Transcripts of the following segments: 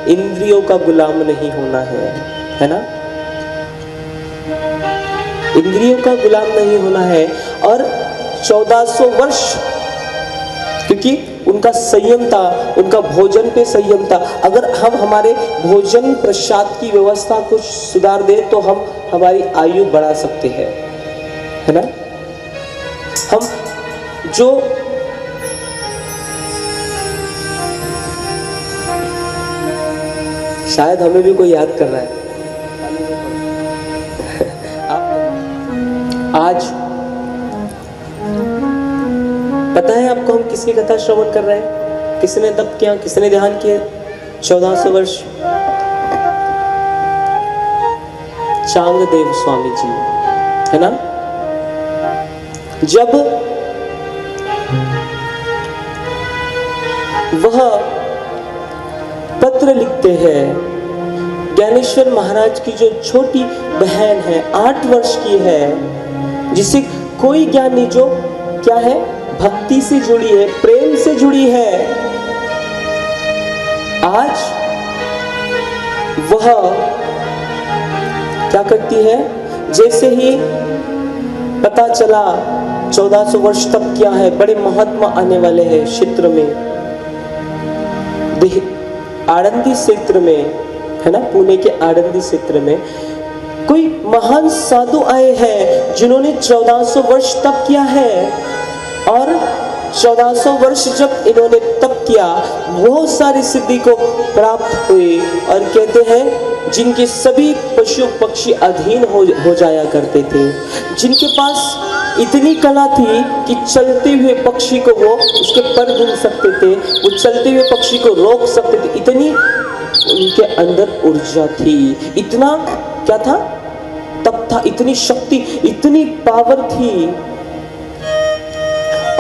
इंद्रियों का गुलाम नहीं होना है ना? इंद्रियों का गुलाम नहीं होना है। और 1400 वर्ष, क्योंकि उनका संयम था, उनका भोजन पे संयम था। अगर हम हमारे भोजन प्रसाद की व्यवस्था को सुधार दे तो हम हमारी आयु बढ़ा सकते हैं, है ना? हम जो शायद हमें भी कोई याद कर रहा है। आज पता है आपको हम किसकी कथा श्रवण कर रहे हैं? किसने तप किया, किसने ध्यान किया 1400 वर्ष? चांगदेव स्वामी जी, है ना? जब वह पत्र लिखते हैं, ज्ञानेश्वर महाराज की जो छोटी बहन है, 8 वर्ष की है, जिसे कोई ज्ञानी जो क्या है, भक्ति से जुड़ी है, प्रेम से जुड़ी है, आज वह क्या करती है? जैसे ही पता चला 1400 वर्ष तक क्या है, बड़े महात्मा आने वाले हैं क्षेत्र में, आनंदी क्षेत्र में, है ना, पुणे के आनंदी क्षेत्र में कोई महान साधु आए हैं जिन्होंने 1400 वर्ष तप किया है। और 1400 वर्ष जब इन्होंने तप किया, बहुत सारी सिद्धि को प्राप्त हुई। और कहते हैं जिनके सभी पशु पक्षी अधीन हो जाया करते थे, जिनके पास इतनी कला थी कि चलते हुए पक्षी को वो उसके पर गिन सकते थे, वो चलते हुए पक्षी को रोक सकते थे, इतनी उनके अंदर ऊर्जा थी, इतना क्या था, तप था, इतनी शक्ति, इतनी पावर थी।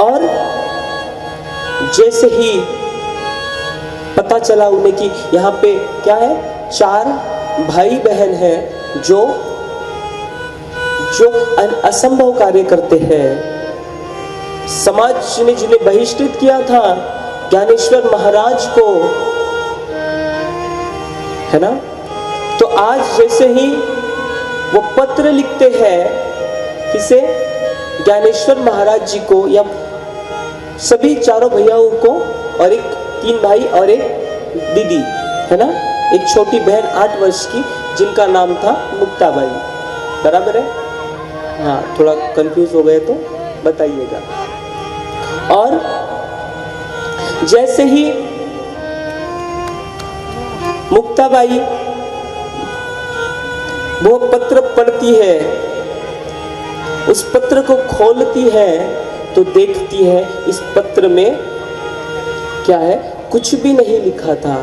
और जैसे ही पता चला उन्हें कि यहाँ पे क्या है, 4 भाई बहन हैं जो असंभव कार्य करते हैं, समाज ने जिन्हें बहिष्कृत किया था ज्ञानेश्वर महाराज को, है ना? तो आज जैसे ही वो पत्र लिखते हैं, किसे? ज्ञानेश्वर महाराज जी को, या सभी 4 भैयाओं को, और 3 भाई और एक दीदी, है ना, एक छोटी बहन 8 वर्ष की, जिनका नाम था मुक्ताबाई। बराबर है? हाँ, थोड़ा कंफ्यूज हो गए तो बताइएगा। और जैसे ही मुक्ताबाई वो पत्र पढ़ती है, उस पत्र को खोलती है तो देखती है इस पत्र में क्या है, कुछ भी नहीं लिखा था।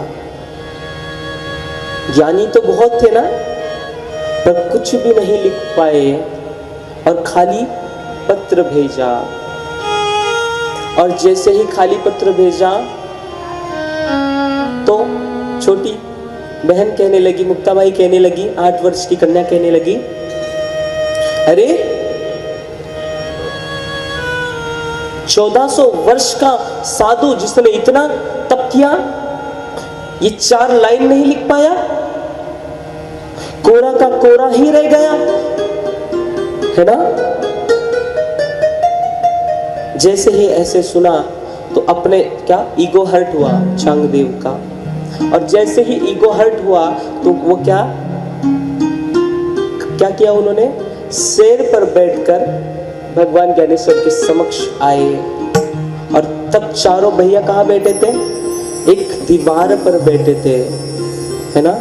ज्ञानी तो बहुत थे ना, पर कुछ भी नहीं लिख पाए और खाली पत्र भेजा। और जैसे ही खाली पत्र भेजा तो छोटी बहन कहने लगी, मुक्ताबाई कहने लगी, 8 वर्ष की कन्या कहने लगी, अरे 1400 वर्ष का साधु जिसने इतना तप किया, ये 4 लाइन नहीं लिख पाया, कोरा का कोरा ही रह गया, है ना? जैसे ही ऐसे सुना तो अपने क्या ईगो हर्ट हुआ चांगदेव का। और जैसे ही ईगो हर्ट हुआ तो वो क्या किया उन्होंने? शेर पर बैठकर भगवान ज्ञानेश्वर के समक्ष आए। और तब 4 भैया कहाँ बैठे थे? एक दीवार पर बैठे थे, है ना?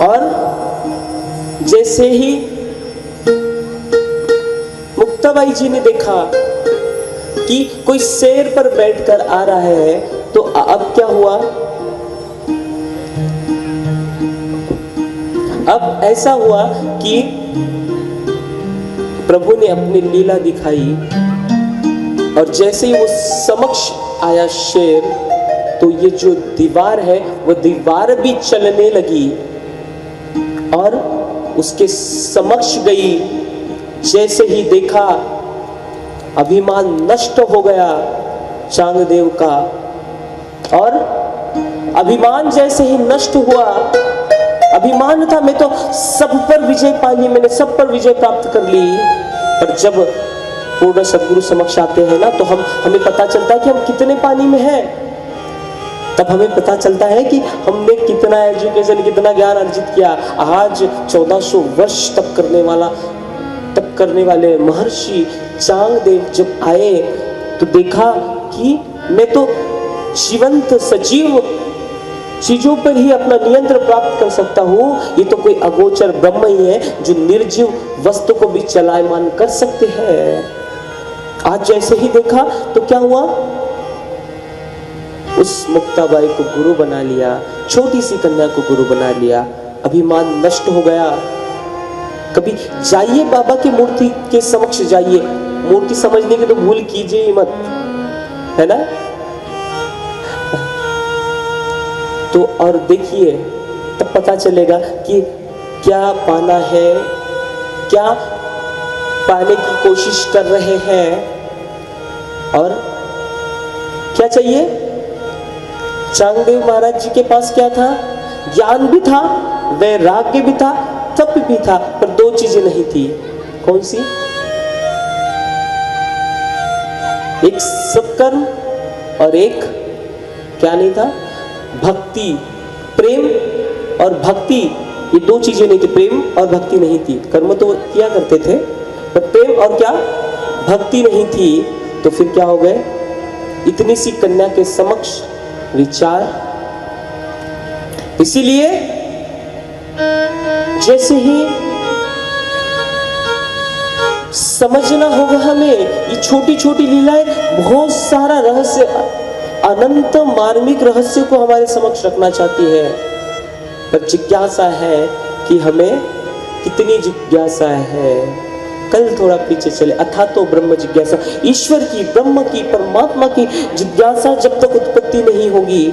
और जैसे ही मुक्ताबाई जी ने देखा कि कोई शेर पर बैठकर आ रहा है, तो अब क्या हुआ? अब ऐसा हुआ कि प्रभु ने अपनी लीला दिखाई, और जैसे ही वो समक्ष आया शेर, तो ये जो दीवार है वो दीवार भी चलने लगी और उसके समक्ष गई। जैसे ही देखा, अभिमान नष्ट हो गया चांगदेव का, और अभिमान जैसे ही नष्ट हुआ, अभिमान था मैं तो सब पर विजय पानी, मैंने सब पर विजय प्राप्त कर ली, पर जब पूर्ण सदगुरु समक्ष आते हैं ना तो हमें पता चलता है कि हम कितने पानी में हैं। तब हमें पता चलता है कि हमने कितना एजुकेशन, कितना ज्ञान अर्जित किया। आज 1400 वर्ष तप करने वाले महर्षि चांगदेव जब आए तो देखा कि मैं तो जीवंत सजीव चीजों पर ही अपना नियंत्रण प्राप्त कर सकता हूँ, ये तो कोई अगोचर ब्रह्म ही है जो निर्जीव वस्तु को भी चलायमान कर सकते हैं। आज जैसे ही देखा तो क्या हुआ, उस मुक्ताबाई को गुरु बना लिया, छोटी सी कन्या को गुरु बना लिया, अभिमान नष्ट हो गया। कभी जाइए बाबा की मूर्ति के समक्ष जाइए, मूर्ति समझने की तो भूल कीजिए ही मत, है ना। तो और देखिए तब पता चलेगा कि क्या पाना है, क्या पाने की कोशिश कर रहे हैं और क्या चाहिए। चांगदेव महाराज जी के पास क्या था, ज्ञान भी था, वैराग्य भी था, तप भी था, पर दो चीजें नहीं थी। कौन सी? एक सत्कर्म और एक क्या नहीं था, भक्ति। प्रेम और भक्ति, ये दो चीजें नहीं थी, प्रेम और भक्ति नहीं थी। कर्म तो किया करते थे पर प्रेम और क्या, भक्ति नहीं थी। तो फिर क्या हो गए, इतनी सी कन्या के समक्ष विचार। इसीलिए जैसे ही समझना होगा हमें, ये छोटी छोटी लीलाएं बहुत सारा रहस्य, अनंत मार्मिक रहस्य को हमारे समक्ष रखना चाहती है। पर जिज्ञासा है कि हमें कितनी जिज्ञासा है। कल थोड़ा पीछे चले, अथा तो ब्रह्म जिज्ञासा, ईश्वर की, ब्रह्म की, परमात्मा की जिज्ञासा जब तक उत्पत्ति नहीं होगी,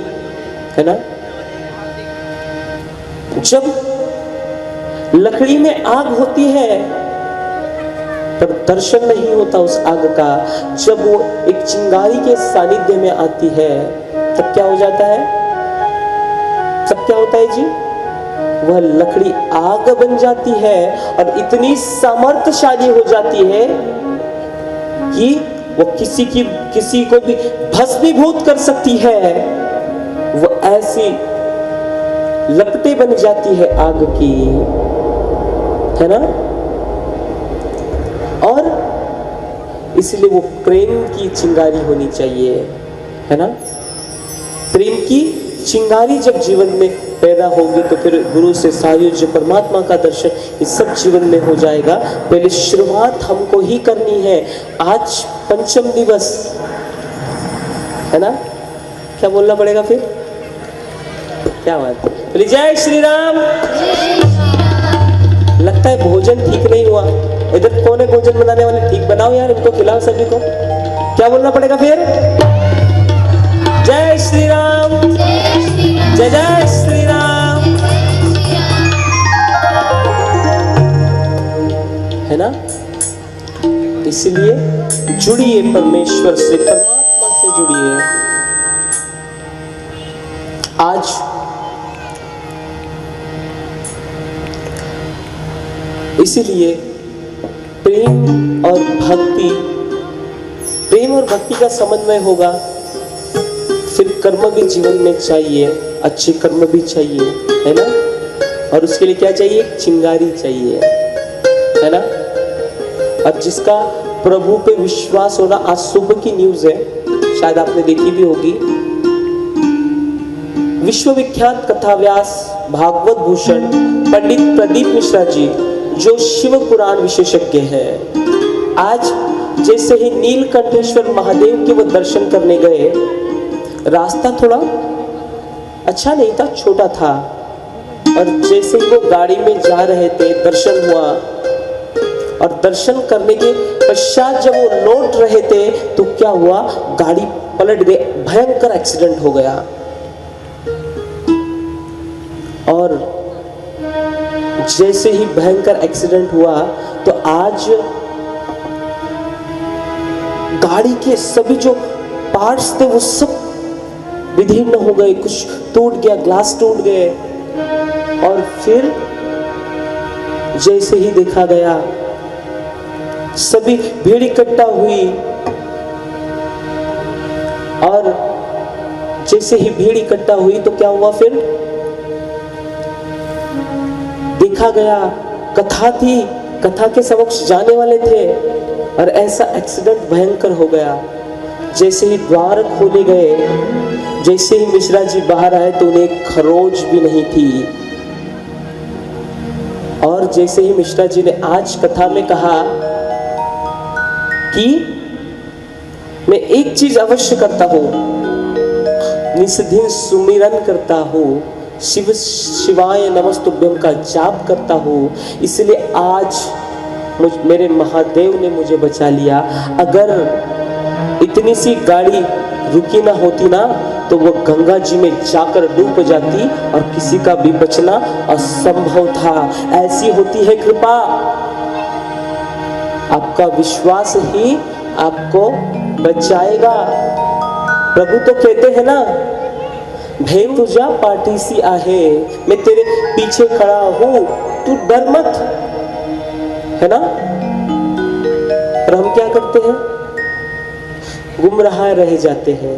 है ना। जब लकड़ी में आग होती है पर दर्शन नहीं होता उस आग का, जब वो एक चिंगारी के सानिध्य में आती है तब क्या हो जाता है, तब क्या होता है जी, वह लकड़ी आग बन जाती है और इतनी सामर्थ्यशाली हो जाती है कि वो किसी को भी भस्मीभूत कर सकती है। वो ऐसी लपटें बन जाती है आग की, है ना। और इसलिए वो प्रेम की चिंगारी होनी चाहिए, है ना। प्रेम की चिंगारी जब जीवन में पैदा होगी तो फिर गुरु से सायुज्य, परमात्मा का दर्शन, ये सब जीवन में हो जाएगा। पहले शुरुआत हमको ही करनी है। आज पंचम दिवस है ना, क्या बोलना पड़ेगा फिर, क्या बात है, जय श्री राम। लगता है भोजन ठीक नहीं हुआ, इधर कौन है भोजन बनाने वाले, ठीक बनाओ यार, इनको खिलाओ सभी को। क्या बोलना पड़ेगा फिर, जय श्री राम, जय जय श्री राम, है ना। इसलिए जुड़िए परमेश्वर से, परमात्मा से जुड़िए। आज इसीलिए प्रेम और भक्ति का समन्वय होगा, फिर कर्म भी जीवन में चाहिए, अच्छे कर्म भी चाहिए, है ना। और उसके लिए क्या चाहिए, चिंगारी चाहिए, है ना। और जिसका प्रभु पे विश्वास होना, आज सुबह की न्यूज है, शायद आपने देखी भी होगी, विश्वविख्यात कथाव्यास भागवत भूषण पंडित प्रदीप मिश्रा जी, जो शिव पुराण विशेषज्ञ हैं, आज जैसे ही नीलकंठेश्वर महादेव के वो दर्शन करने गए, रास्ता थोड़ा अच्छा नहीं था, छोटा था, और जैसे ही वो गाड़ी में जा रहे थे दर्शन हुआ, और दर्शन करने के पश्चात जब वो लौट रहे थे तो क्या हुआ, गाड़ी पलट गई, भयंकर एक्सीडेंट हो गया। और जैसे ही भयंकर एक्सीडेंट हुआ तो आज गाड़ी के सभी जो पार्ट्स थे वो सब विदीर्ण हो गए, कुछ टूट गया, ग्लास टूट गए। और फिर जैसे ही देखा गया, सभी भीड़ इकट्ठा हुई, और जैसे ही भीड़ इकट्ठा हुई तो क्या हुआ? फिर देखा गया, कथा थी, कथा के समक्ष जाने वाले थे, और ऐसा एक्सीडेंट भयंकर हो गया। जैसे ही द्वार खोले गए, जैसे ही मिश्रा जी बाहर आए तो उन्हें खरोच भी नहीं थी। और जैसे ही मिश्रा जी ने आज कथा में कहा कि मैं एक चीज अवश्य करता हूं, निस्दिन सुमिरन करता हूं, शिव शिवाय नमस्तुभ्यम का जाप करता हूं, इसलिए आज मेरे महादेव ने मुझे बचा लिया। अगर इतनी सी गाड़ी रुकी ना होती ना तो वो गंगा जी में जाकर डूब जाती और किसी का भी बचना असंभव था। ऐसी होती है कृपा। आपका विश्वास ही आपको बचाएगा। प्रभु तो कहते हैं ना, भय तुझा पाठीसी आहे, मैं तेरे पीछे खड़ा हूं, तू डर मत, है ना। और हम क्या करते हैं? गुमराह रह जाते हैं।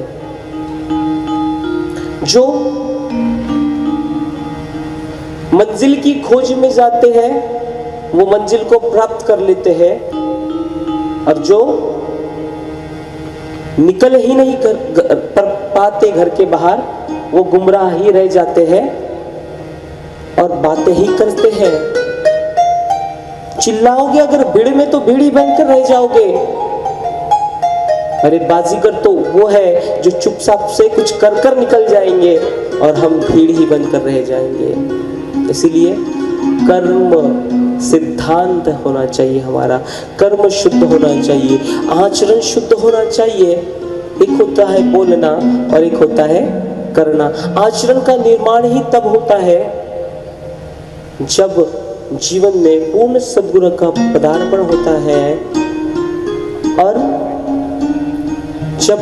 जो मंजिल की खोज में जाते हैं वो मंजिल को प्राप्त कर लेते हैं, और जो निकल ही नहीं कर पाते घर के बाहर, वो गुमराह ही रह जाते हैं और बातें ही करते हैं। चिल्लाओगे अगर भीड़ में तो भीड़ ही बनकर रह जाओगे। अरे बाजीगर तो वो है जो चुपचाप से कुछ कर कर निकल जाएंगे और हम भीड़ ही बनकर रह जाएंगे। इसीलिए कर्म सिद्धांत होना चाहिए, हमारा कर्म शुद्ध होना चाहिए, आचरण शुद्ध होना चाहिए। एक होता है बोलना और एक होता है करना। आचरण का निर्माण ही तब होता है जब जीवन में पूर्ण सद्गुण का पदार्पण होता है, और जब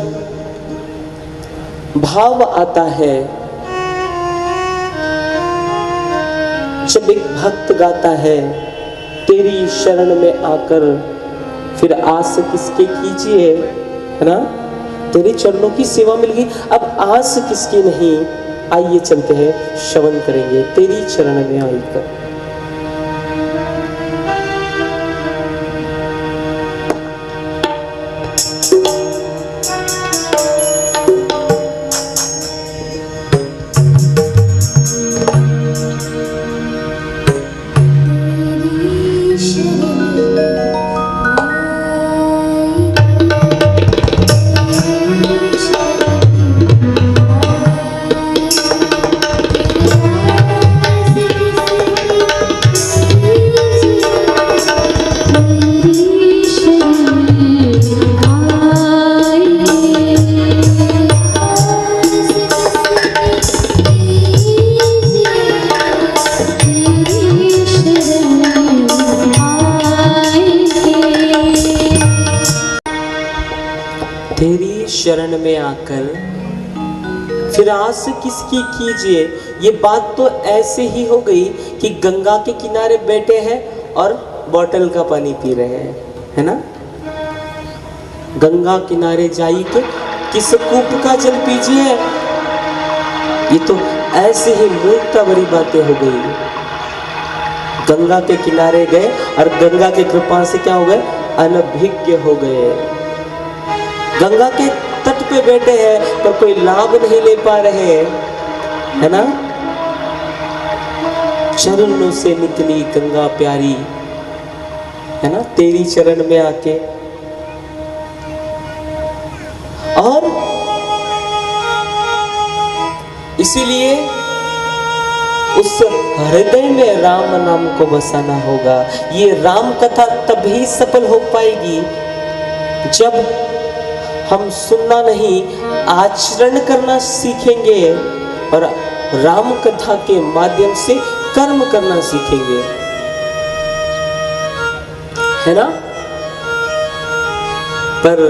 भाव आता है, जब एक भक्त गाता है, तेरी शरण में आकर फिर आस किसके कीजिए, है ना। तेरे चरणों की सेवा मिल गई, अब आस किसकी नहीं। आइए चलते हैं, श्रवण करेंगे तेरी चरण में आकर। तेरी शरण में आकर फिर आस किसकी कीजिए। ये बात तो ऐसे ही हो गई कि गंगा के किनारे बैठे हैं और बोतल का पानी पी रहे हैं, है ना। गंगा किनारे जाई के किस कूप का जल पीजिए। ये तो ऐसे ही मूर्खता भरी बातें हो गई। गंगा के किनारे गए और गंगा की कृपा से क्या हो गए? अनभिज्ञ हो गए। गंगा के तट पे बैठे हैं तो कोई लाभ नहीं ले पा रहे, है ना। चरणों से निकली गंगा प्यारी, है ना, तेरी चरण में आके। और इसीलिए उस हृदय में राम नाम को बसाना होगा। ये राम कथा तभी सफल हो पाएगी जब हम सुनना नहीं, आचरण करना सीखेंगे और राम कथा के माध्यम से कर्म करना सीखेंगे, है ना। पर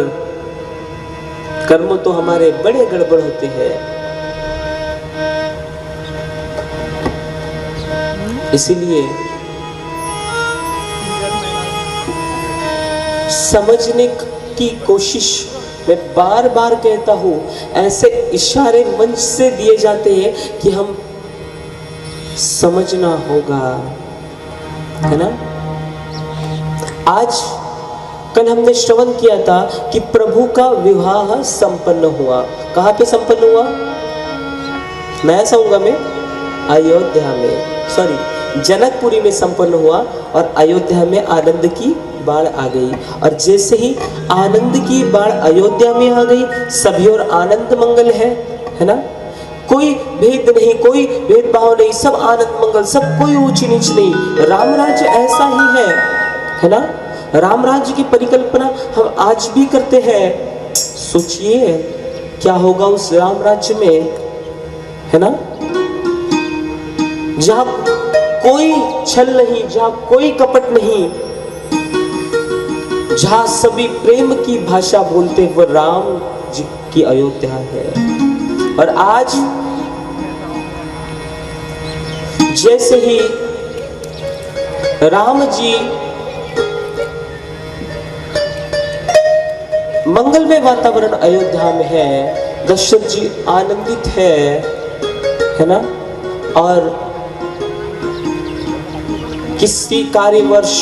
कर्म तो हमारे बड़े गड़बड़ होते हैं। इसीलिए समझने की कोशिश मैं बार बार कहता हूं, ऐसे इशारे मंच से दिए जाते हैं कि हम समझना होगा, है ना। आज कल हमने श्रवण किया था कि प्रभु का विवाह संपन्न हुआ। कहां पे संपन्न हुआ? नया कहूंगा मैं, अयोध्या में, सॉरी जनकपुरी में संपन्न हुआ और अयोध्या में आनंद की बाढ़ आ गई। और जैसे ही आनंद की बाढ़ अयोध्या में आ गई, सभी और आनंद मंगल है ना। कोई भेद नहीं, कोई भेदभाव नहीं, सब आनंद मंगल, सब कोई ऊंच नीच नहीं। राम राज्य ऐसा ही है ना। राम राज्य की परिकल्पना हम आज भी करते हैं। सोचिए क्या होगा उस राम राज्य में, है ना, जहां कोई छल नहीं, जहां कोई कपट नहीं, जहां सभी प्रेम की भाषा बोलते, वो राम जी की अयोध्या है। और आज जैसे ही राम जी मंगलमय वातावरण अयोध्या में है, दशरथ जी आनंदित है ना। और किसी कार्यवर्ष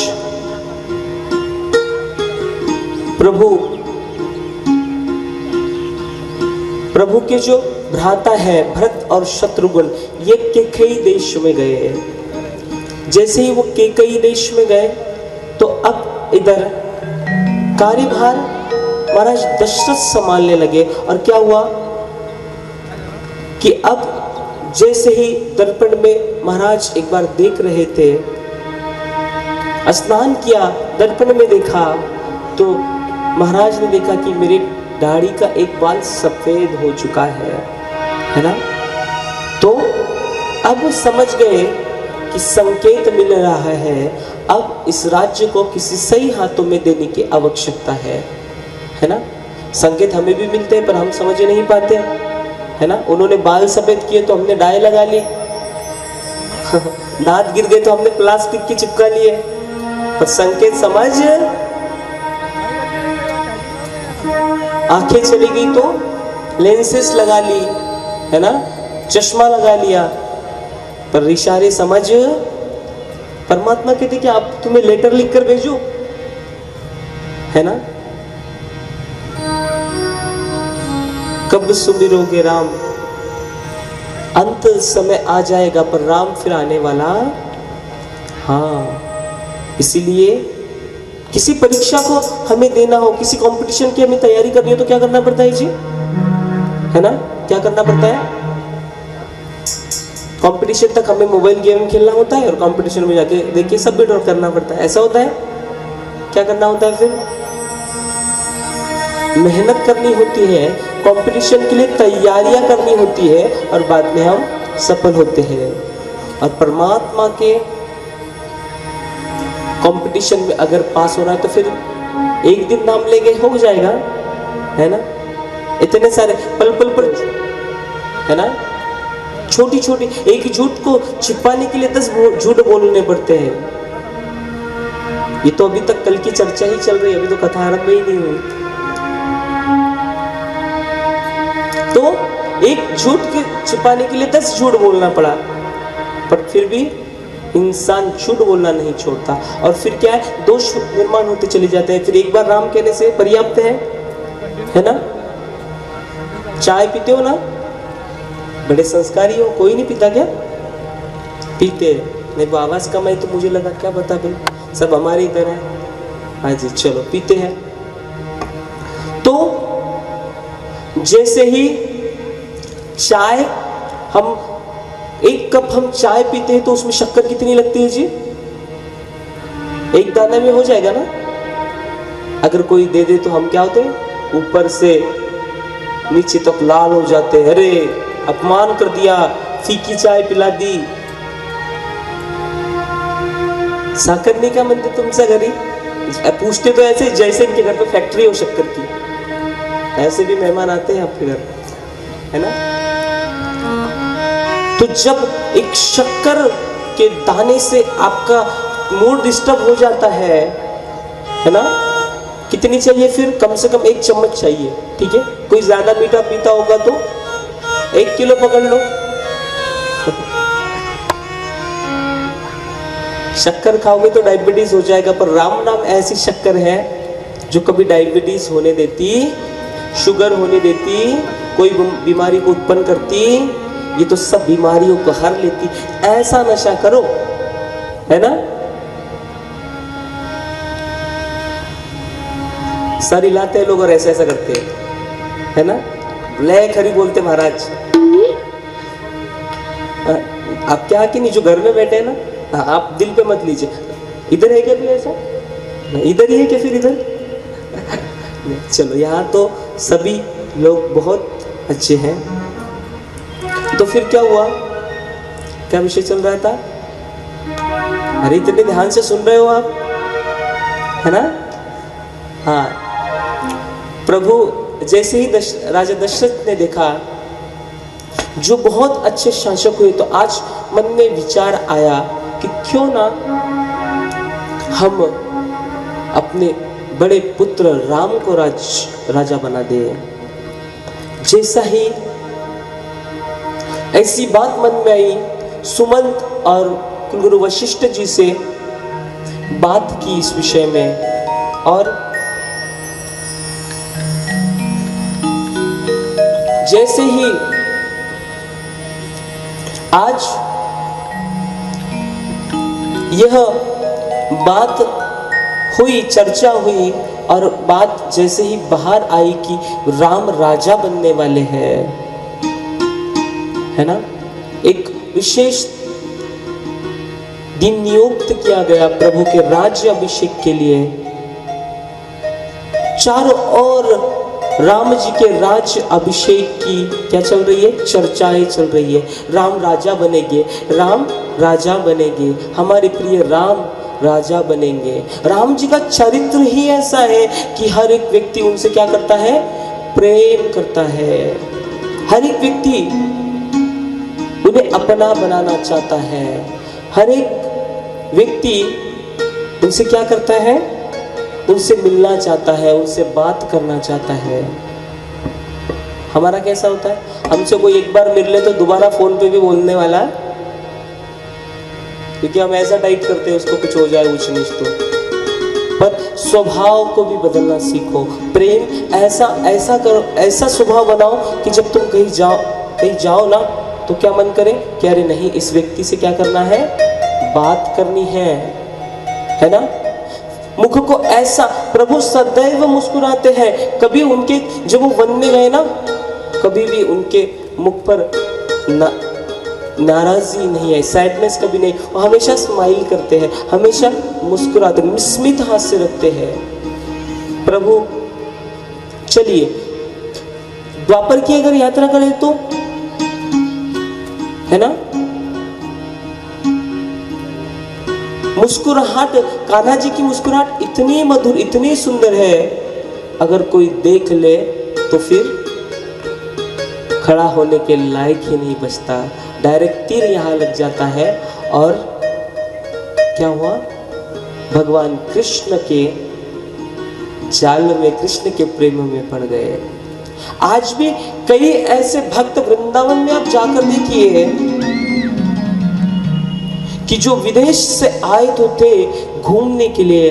प्रभु के जो भ्राता है भरत और शत्रुघ्न, ये कैकेयी देश में गए। जैसे ही वो कैकेयी देश में गए तो अब इधर कार्यभार महाराज दशरथ संभालने लगे। और क्या हुआ कि अब जैसे ही दर्पण में महाराज एक बार देख रहे थे, स्नान किया, दर्पण में देखा तो महाराज ने देखा कि मेरी दाढ़ी का एक बाल सफेद हो चुका है ना। तो अब समझ गए कि संकेत मिल रहा है, अब इस राज्य को किसी सही हाथों में देने की आवश्यकता है ना। संकेत हमें भी मिलते हैं पर हम समझ नहीं पाते, है ना। उन्होंने बाल सफेद किए तो हमने डाई लगा ली, दांत गिर गए तो हमने प्लास्टिक की चिपका लिए, पर संकेत समझ, आंखें चली गई तो लेंसेस लगा ली, है ना, चश्मा लगा लिया, पर इशारे समझ। परमात्मा कहते कि आप तुम्हें लेटर लिखकर भेजो, है ना। कब सुमिरोगे राम, अंत समय आ जाएगा पर राम फिर आने वाला। हाँ, इसीलिए किसी परीक्षा को हमें देना हो, किसी कंपटीशन की हमें तैयारी करनी हो तो क्या करना पड़ता है जी, है ना। क्या करना पड़ता है? कंपटीशन तक हमें मोबाइल गेम खेलना होता है और कंपटीशन में जाके देखिए सबमिट और करना पड़ता है, ऐसा होता है। क्या करना होता है? फिर मेहनत करनी होती है, कंपटीशन के लिए तैयारियां करनी होती है और बाद में हम सफल होते हैं। और परमात्मा के कंपटीशन में अगर पास हो रहा है तो फिर एक दिन नाम लेंगे हो जाएगा, है ना। इतने सारे पल पल पर, है ना, छोटी छोटी एक झूठ को छिपाने के लिए 10 झूठ बोलने पड़ते हैं। ये तो अभी तक कल की चर्चा ही चल रही है, अभी तो कथा आरंभ ही नहीं हुई। तो एक झूठ के छिपाने के लिए 10 झूठ बोलना पड़ा, पर फिर भी इंसान झूठ बोलना नहीं छोड़ता। और फिर क्या है, दोष निर्माण होते चले जाते हैं। फिर एक बार राम कहने से पर्याप्त है ना। चाय पीते हो ना, बड़े संस्कारी हो, कोई नहीं पीता क्या? पीते नहीं, वो आवाज कम आई तो मुझे लगा क्या बता भाई, सब हमारे इधर है। हाँ जी, चलो पीते हैं। तो जैसे ही चाय, हम एक कप हम चाय पीते हैं तो उसमें शक्कर कितनी लगती है जी? एक दाना में हो जाएगा ना। अगर कोई दे दे तो हम क्या होते हैं, ऊपर से नीचे तक लाल हो जाते हैं, अरे अपमान कर दिया, फीकी चाय पिला दी। साकर नहीं का मंदिर तुमसे घरी पूछते तो ऐसे जैसे इनके घर पे फैक्ट्री हो शक्कर की, ऐसे भी मेहमान आते हैं आपके घर, है ना। तो जब एक शक्कर के दाने से आपका मूड डिस्टर्ब हो जाता है ना? कितनी चाहिए फिर? कम से कम 1 चम्मच चाहिए, ठीक है? कोई ज्यादा मीठा पीता होगा तो 1 किलो पकड़ लो। शक्कर खाओगे तो डायबिटीज हो जाएगा, पर राम नाम ऐसी शक्कर है जो कभी डायबिटीज होने देती, शुगर होने देती, कोई बीमारी को उत्पन्न करती, ये तो सब बीमारियों को हर लेती। ऐसा नशा करो, है ना? सारी लाते हैं लोग और ऐसा ऐसा करते हैं, है ना? ले खरी बोलते महाराज। आप क्या कि नहीं, जो घर में बैठे हैं ना, आप दिल पे मत लीजिए। इधर है क्या कोई ऐसा? इधर ही है क्या फिर? इधर चलो, यहाँ तो सभी लोग बहुत अच्छे हैं। तो फिर क्या हुआ? क्या विषय चल रहा था? अरे इतने ध्यान से सुन रहे हो आप, है ना? हाँ, प्रभु जैसे ही राजा दशरथ ने देखा जो बहुत अच्छे शासक हुए, तो आज मन में विचार आया कि क्यों ना हम अपने बड़े पुत्र राम को राजा बना दे। जैसा ही ऐसी बात मन में आई, सुमंत और कुलगुरु वशिष्ठ जी से बात की इस विषय में, और जैसे ही आज यह बात हुई, चर्चा हुई, और बात जैसे ही बाहर आई कि राम राजा बनने वाले हैं, है ना? एक विशेष दिन नियुक्त किया गया प्रभु के राज्य अभिषेक के लिए। चारों ओर राम जी के राज्य अभिषेक की क्या चल रही है? चर्चाएं चल रही है। राम राजा बनेंगे, राम राजा बनेंगे, हमारे प्रिय राम राजा बनेंगे। राम जी का चरित्र ही ऐसा है कि हर एक व्यक्ति उनसे क्या करता है? प्रेम करता है। हर एक व्यक्ति उन्हें अपना बनाना चाहता है। हर एक व्यक्ति उनसे क्या करता है? उनसे मिलना चाहता है, उनसे बात करना चाहता है। हमारा कैसा होता है? हमसे कोई एक बार मिल ले तो दोबारा फोन पे भी बोलने वाला है, क्योंकि हम ऐसा टाइप करते हैं उसको कुछ हो जाए ऊंच नीच तो। पर स्वभाव को भी बदलना सीखो। प्रेम ऐसा करो, ऐसा स्वभाव बनाओ कि जब तुम कहीं जाओ ना, तो क्या मन करे कि अरे नहीं, इस व्यक्ति से क्या करना है? बात करनी है ना? मुख को ऐसा, प्रभु सदैव मुस्कुराते हैं। कभी उनके, जब वो वन में गए ना, कभी भी उनके मुख पर नाराजगी नहीं है, सैडनेस कभी नहीं। वो हमेशा स्माइल करते हैं, हमेशा मुस्कुराते, स्मित हास्य रखते हैं प्रभु। चलिए, द्वापर की अगर यात्रा करें तो, है ना, मुस्कुराहट, कान्हा जी की मुस्कुराहट इतनी मधुर, इतनी सुंदर है, अगर कोई देख ले तो फिर खड़ा होने के लायक ही नहीं बचता। डायरेक्ट तीर यहाँ लग जाता है। और क्या हुआ? भगवान कृष्ण के जाल में, कृष्ण के प्रेम में पड़ गए। आज भी कई ऐसे भक्त वृंदावन में आप जाकर देखिए कि जो विदेश से आए तो थे घूमने के लिए,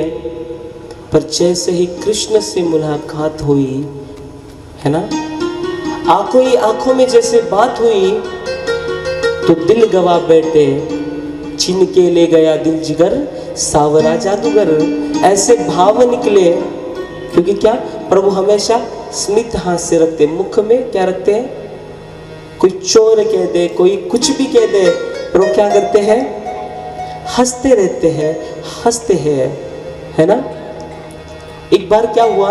पर जैसे ही कृष्ण से मुलाकात हुई, है ना, आंखों ही आंखों में जैसे बात हुई, तो दिल गवा बैठे, छीन के ले गया दिल जिगर, सावरा जादूगर। ऐसे भाव निकले, क्योंकि क्या? प्रभु हमेशा स्मित हास्य रखते। मुख में क्या रखते हैं? कोई चोर कह दे, कोई कुछ भी कह दे, प्रभु क्या करते हैं? हंसते रहते हैं, हंसते हैं, है ना? एक बार क्या हुआ,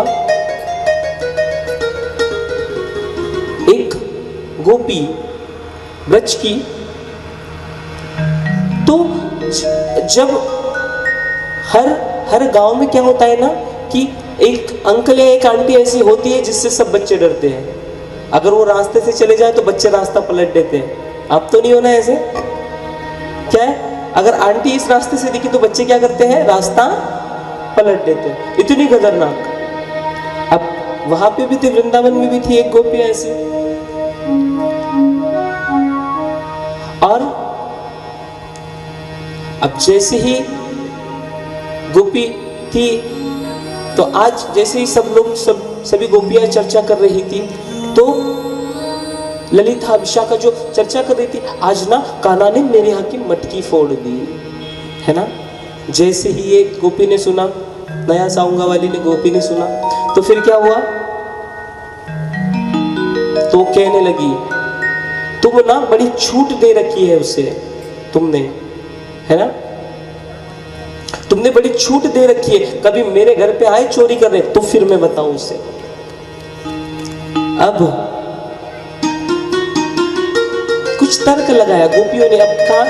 एक गोपी ब्रज की, तो जब हर गांव में क्या होता है ना कि एक अंकल या एक आंटी ऐसी होती है जिससे सब बच्चे डरते हैं। अगर वो रास्ते से चले जाए तो बच्चे रास्ता पलट देते हैं। अब तो नहीं होना ऐसे? क्या है? अगर आंटी इस रास्ते से दिखी तो बच्चे क्या करते हैं, रास्ता पलट देते हैं, इतनी खतरनाक। अब वहां पे भी थी, वृंदावन में भी थी एक गोपी ऐसी। और अब जैसे ही गोपी थी तो आज जैसे ही सब लोग सभी गोपियां चर्चा कर रही थी, तो ललिता विशाखा जो चर्चा कर रही थी, आज ना कान्हा ने मेरे यहाँ की मटकी फोड़ दी, है ना। जैसे ही ये गोपी ने सुना, नया साउंगा वाली ने, गोपी ने सुना, तो फिर क्या हुआ, तो कहने लगी तुम ना बड़ी छूट दे रखी है उसे, तुमने, है ना, तुमने बड़ी छूट दे रखी है, कभी मेरे घर पे आए चोरी करने तो फिर मैं बताऊं उसे। अब कुछ तर्क लगाया गोपियों ने। अब कहा,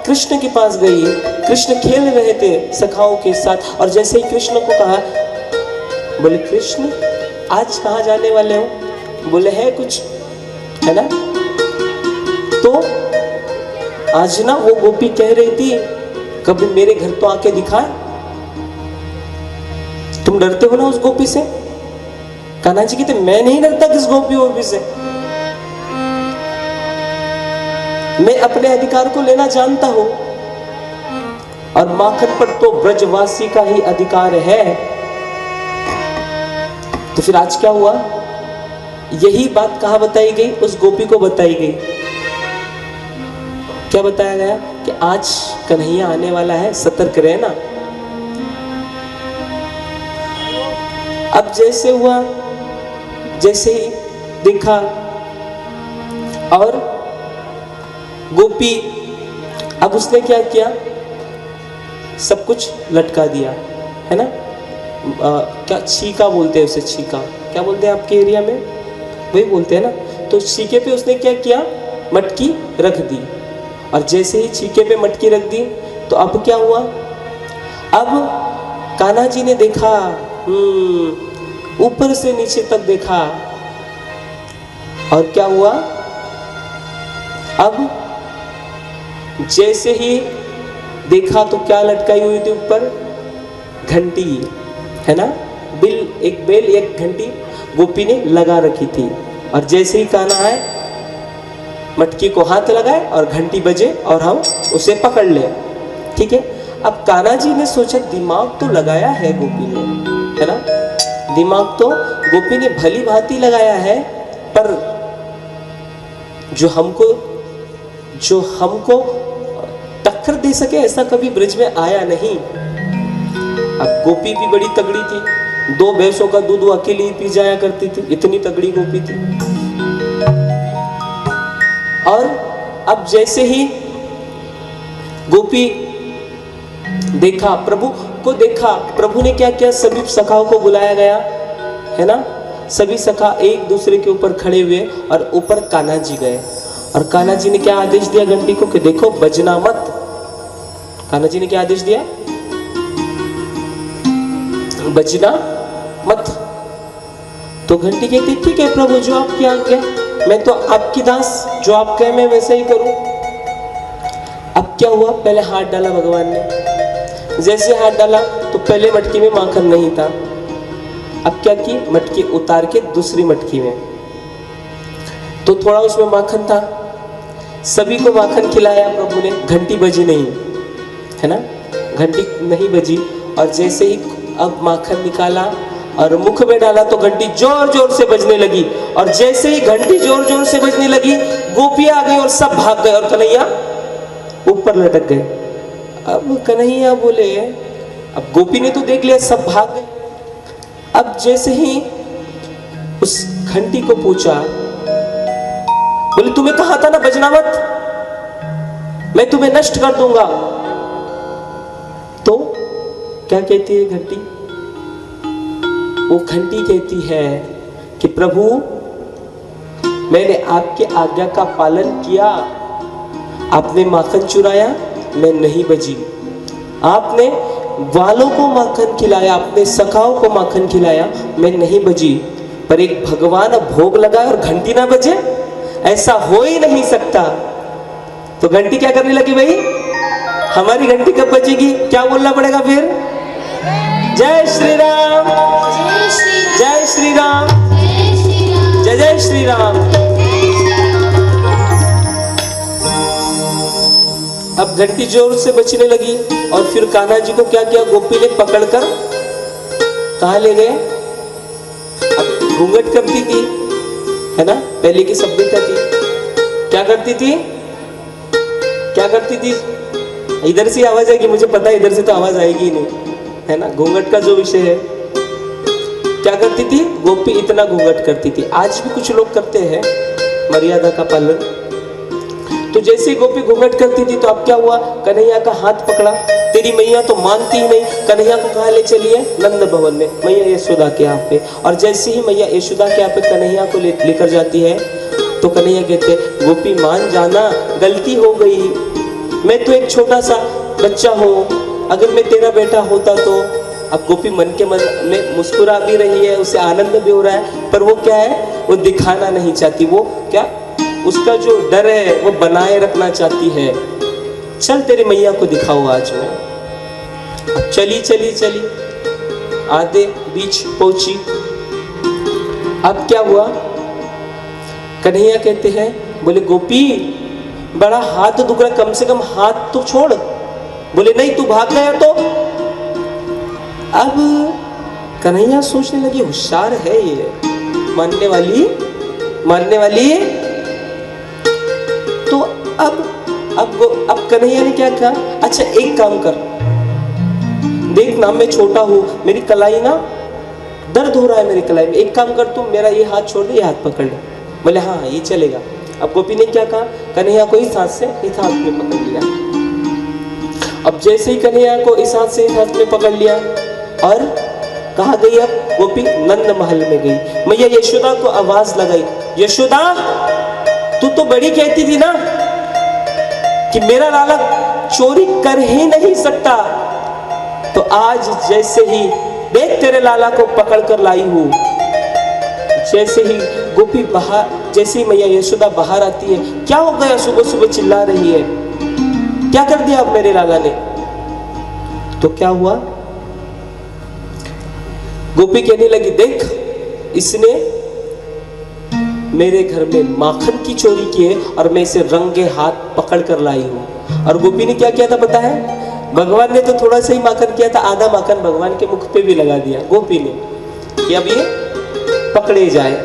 कृष्ण के पास गई, कृष्ण खेल रहे थे सखाओं के साथ, और जैसे ही कृष्ण को कहा, बोले कृष्ण आज कहाँ जाने वाले हो, बोले है कुछ, है ना। तो आज ना वो गोपी कह रही थी कभी मेरे घर तो आके दिखाए, तुम डरते हो ना उस गोपी से। कान्हा जी कहते मैं नहीं डरता किस गोपी से, मैं अपने अधिकार को लेना जानता हूं, और माखन पर तो ब्रजवासी का ही अधिकार है। तो फिर आज क्या हुआ, यही बात कहां बताई गई, उस गोपी को बताई गई। क्या बताया गया कि आज कन्हैया आने वाला है, सतर्क रहना। अब जैसे हुआ, जैसे ही देखा, और गोपी, अब उसने क्या किया, सब कुछ लटका दिया, है ना। क्या छीका बोलते हैं उसे, छीका क्या बोलते हैं आपके एरिया में, वही बोलते हैं ना। तो छीके पे उसने क्या किया, मटकी रख दी, और जैसे ही छीके पे मटकी रख दी तो अब क्या हुआ, अब कान्हा जी ने देखा, ऊपर से नीचे तक देखा, और क्या हुआ, अब जैसे ही देखा तो क्या लटकाई हुई थी ऊपर, घंटी, है ना, एक बेल एक घंटी गोपी ने लगा रखी थी। और जैसे ही कान्हा आए, मटकी को हाथ लगाए और घंटी बजे और हम उसे पकड़ ले, ठीक है। अब कान्हा जी ने सोचा दिमाग तो लगाया है गोपी ने, है ना, दिमाग तो गोपी ने भली भांति लगाया है, पर जो हमको टक्कर दे सके ऐसा कभी ब्रज में आया नहीं। अब गोपी भी बड़ी तगड़ी थी, 2 भैंसों का दूध वो अकेली ही पी जाया करती थी, इतनी तगड़ी गोपी थी। और अब जैसे ही गोपी देखा, प्रभु को देखा, प्रभु ने क्या किया, सभी सखाओं को बुलाया गया, है ना। सभी सखा एक दूसरे के ऊपर खड़े हुए, और ऊपर कान्हा जी गए, और कान्हा जी ने क्या आदेश दिया घंटी को कि देखो बजना मत। कान्हा जी ने क्या आदेश दिया, बजना मत। तो घंटी कहती ठीक है प्रभु, जो आपकी आज्ञा, मैं तो आपकी दास, जो आप कहे मैं वैसे ही करूं। अब क्या हुआ, पहले हाथ डाला भगवान ने, जैसे हाथ डाला तो पहले मटकी में माखन नहीं था। अब क्या की, मटकी उतार के दूसरी मटकी में, तो थोड़ा उसमें माखन था, सभी को माखन खिलाया प्रभु ने, घंटी बजी नहीं, है ना, घंटी नहीं बजी। और जैसे ही अब माखन निकाला और मुख में डाला तो घंटी जोर जोर से बजने लगी, और जैसे ही घंटी जोर जोर से बजने लगी, गोपियां आ गई और सब भाग गए, और कन्हैया ऊपर लटक गए। अब कन्हैया बोले, अब गोपी ने तो देख लिया, सब भाग गए। अब जैसे ही उस घंटी को पूछा, बोले तुम्हें कहा था ना बजना मत, मैं तुम्हें नष्ट कर दूंगा। तो क्या कहती है घंटी, वो घंटी कहती है कि प्रभु मैंने आपके आज्ञा का पालन किया, आपने माखन चुराया, मैं नहीं बजी। आपने वालों को माखन खिलाया, आपने सखाओं को माखन खिलाया, मैं नहीं बजी। पर एक भगवान भोग लगाए और घंटी ना बजे, ऐसा हो ही नहीं सकता। तो घंटी क्या करने लगी भाई, हमारी घंटी कब बजेगी? क्या बोलना पड़ेगा फिर? जय श्री राम, जय श्री राम, जय जय श्री राम। अब घंटी जोर से बजने लगी और फिर कान्हा जी को क्या किया? गोपी ने पकड़कर कहाँ ले गए? अब घूंघट करती थी, है ना, पहले की सभ्यता थी। क्या करती थी? क्या करती थी? इधर से आवाज आएगी, मुझे पता है इधर से तो आवाज आएगी ही नहीं, है ना, घूंघट का जो विषय है। क्या करती थी? गोपी इतना घूंघट करती थी। आज भी कुछ लोग करते हैं मर्यादा का पालन। तो जैसे ही गोपी घूंघट करती थी तो अब क्या हुआ? कन्हैया का हाथ पकड़ा। तेरी मैया तो मानती ही नहीं। कन्हैया को कहाँ ले चलिए? नंद भवन में, मैया यशोदा के यहाँ पे। और जैसे ही मैया यशोदा के यहाँ पे कन्हैया को लेकर जाती है तो कन्हैया कहते, गोपी मान जाना, गलती हो गई, मैं तो एक छोटा सा बच्चा हूँ, अगर मैं तेरा बेटा होता तो। अब गोपी मन के मन में मुस्कुरा भी रही है, उसे आनंद भी हो रहा है, पर वो क्या है? वो दिखाना नहीं चाहती। वो क्या, उसका जो डर है वो बनाए रखना चाहती है। चल तेरी मैया को दिखाओ आज मैं। अब चली चली चली, आधे बीच पहुंची। अब क्या हुआ? कन्हैया कहते हैं, बोले गोपी बड़ा हाथ दुख रहा, कम से कम हाथ तो छोड़। बोले नहीं, तू भाग गया तो। अब कन्हैया सोचने लगी, होशियार है ये, मानने वाली। तो अब कन्हैया ने क्या कहा? अच्छा एक काम कर, देख ना मैं छोटा हूं, मेरी कलाई ना दर्द हो रहा है, मेरी कलाई में, एक काम कर, तुम मेरा ये हाथ छोड़ दे, ये हाथ पकड़ ले। बोले हाँ ये चलेगा। अब गोपी ने क्या कहा? कन्हैया को इस हाथ से इस हाथ में पकड़ लिया। अब जैसे ही कन्हैया को इस हाथ से इस हाथ में पकड़ लिया और कहाँ गई? अब गोपी नंद महल में गई। मैया यशोदा को आवाज लगाई, यशोदा तू तो बड़ी कहती थी ना कि मेरा लाला चोरी कर ही नहीं सकता, तो आज जैसे ही देख तेरे लाला को पकड़ कर लाई हूं। जैसे ही गोपी बाहर, जैसे ही मैया यशोदा बाहर आती है, क्या हो गया? सुबह सुबह चिल्ला रही है, क्या कर दिया अब मेरे लाला ने? तो क्या हुआ? गोपी कहने लगी, देख इसने मेरे घर में माखन की चोरी की है और मैं इसे रंगे हाथ पकड़ कर लाई हूं। और गोपी ने क्या किया था पता है? भगवान ने तो थोड़ा सा ही माखन किया था, आधा माखन भगवान के मुख पे भी लगा दिया गोपी ने कि अब ये पकड़े जाए।